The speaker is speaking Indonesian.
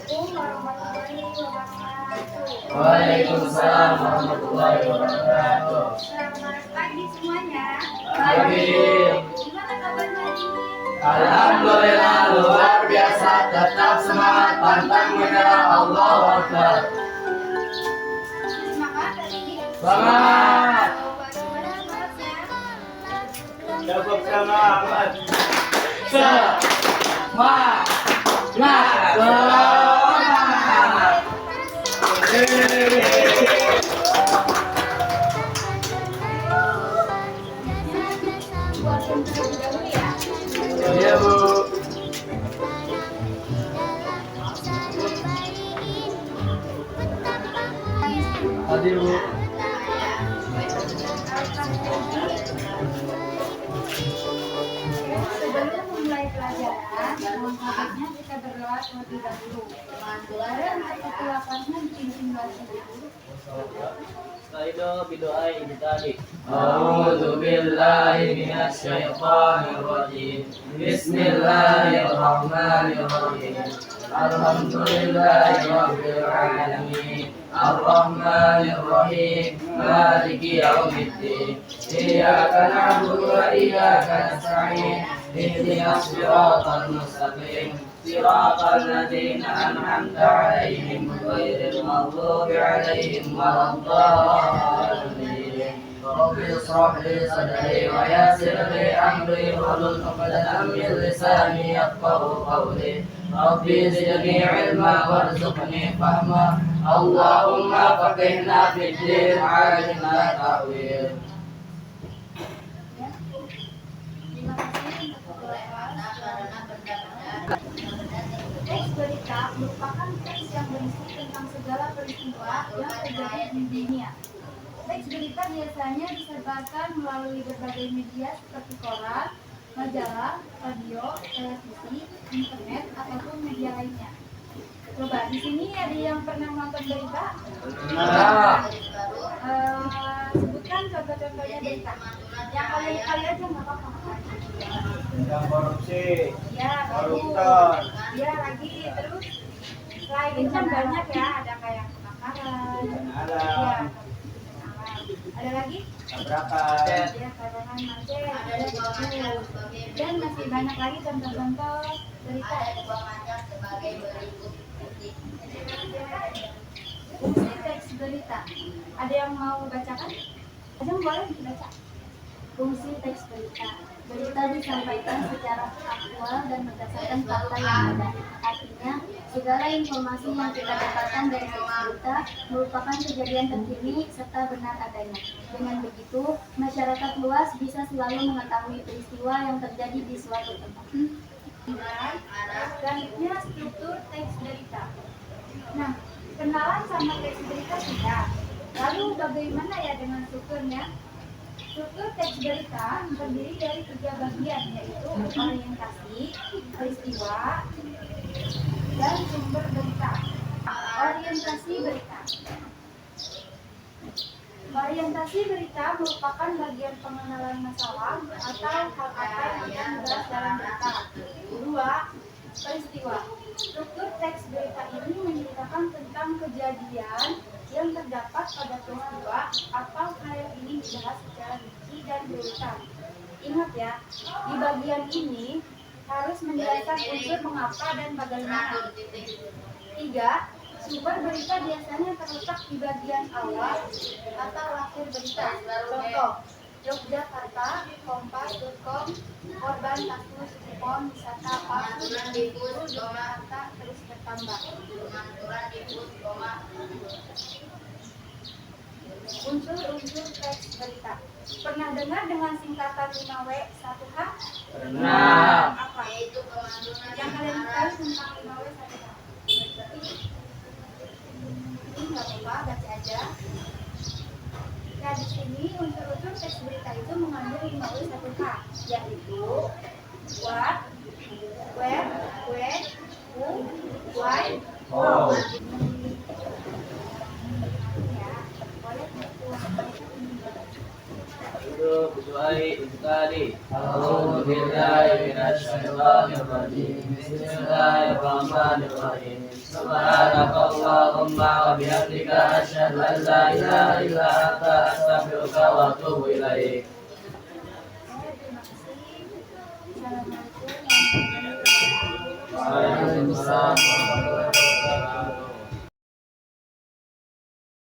warahmatullahi wabarakatuh. Waalaikumsalam warahmatullahi wabarakatuh. Selamat pagi semuanya. Pagi. Gimana kabarnya hari ini? Alhamdulillah luar biasa, tetap semangat pantang menyerah. Allahu Akbar. Semangat hari ini. Semangat. Bagaimana semangatnya? Cukup semangat. Semangat. Buat yang terlebih dahulu ya. Iya Bu. Tadi Bu. Sebelum memulai pelajaran, selanjutnya kita berdoa terlebih dahulu. Mari untuk kekuatannya dipimpin bahasa Ibu. Kaido bidoa ini tadi. A'udzu billahi minasy syaithanir rajim. Bismillahirrahmanirrahim. Alhamdulillahi rabbil alamin. Arrahmanir rahim. Maliki yaumiddin. Iyyaka na'budu wa iyyaka nasta'in. Ihdinas siratal mustaqim. Siratal ladzina an'amta 'alaihim ghairil maghdubi 'alaihim waladdallin. رب اشرح لي صدري ويسر لي امري واحلل عقدة من لساني يفقهوا قولي رب زدني علما وارزقني فهما اللهم فقهنا في الدين وعلمنا تأويل. Terima kasih untuk teks berita merupakan teks yang berisi tentang segala peristiwa yang terjadi di dunia. Teks berita biasanya disebarkan melalui berbagai media seperti koran, majalah, radio, televisi, internet, ataupun media lainnya. Coba di sini ada yang pernah nonton berita? Sebutkan contoh-contohnya berita. Yang kalian kali aja nggak apa-apa. Tentang korupsi, Ya, koruptor. ya lagi terus selain itu kan banyak ya, ada kayak kebakaran, ya, ada lagi Tabrakan. ya karangan macet, ada gitu. Dan masih banyak lagi contoh-contoh berita. Fungsi teks berita. Ada yang mau bacakan? Ajeng boleh dibaca. Fungsi teks berita. Berita disampaikan secara aktual dan berdasarkan fakta yang ada. Artinya, segala informasi yang kita dapatkan dari teks berita merupakan kejadian terkini serta benar adanya. Dengan begitu, masyarakat luas bisa selalu mengetahui peristiwa yang terjadi di suatu tempat. Selanjutnya, struktur teks berita. Nah, kenalan sama teks berita sudah. Lalu bagaimana ya dengan strukturnya? Struktur teks berita terdiri dari 3 bagian, yaitu orientasi, peristiwa, dan sumber berita. Orientasi berita. Orientasi berita merupakan bagian pengenalan masalah atau hal apa yang akan dibahas dalam berita. Kedua, peristiwa. Struktur teks berita ini menceritakan tentang kejadian yang terdapat pada peristiwa atau hal ini dibahas secara rinci dan berurutan. Ingat ya, di bagian ini harus menjelaskan unsur mengapa dan bagaimana. 3. Sumber berita biasanya terletak di bagian awal atau akhir berita. Contoh, Yogyakarta, Kompas.com, korban kasus pom wisata palsu dan libur Yogyakarta terus bertambah. Unsur-unsur teks berita. Pernah dengar dengan singkatan 5W 1H? Pernah. Apa? Yang kalian tahu tentang 5W 1H? Ini nggak apa-apa, baca aja. Nah, di sini unsur-unsur teks berita itu mengandung 5W 1H, yaitu what, where, when, who, why, how. Ya, boleh Kaido bidoa ini tadi. A'udzu billahi minasyaitonirrajim. Bismillahirrahmanirrahim. Subhanakallahumma wa bihamdika asyhadu an la ilaha illa anta astaghfiruka wa atubu ilaik. Terima kasih. Assalamualaikum warahmatullahi wabarakatuh. Waalaikumsalam.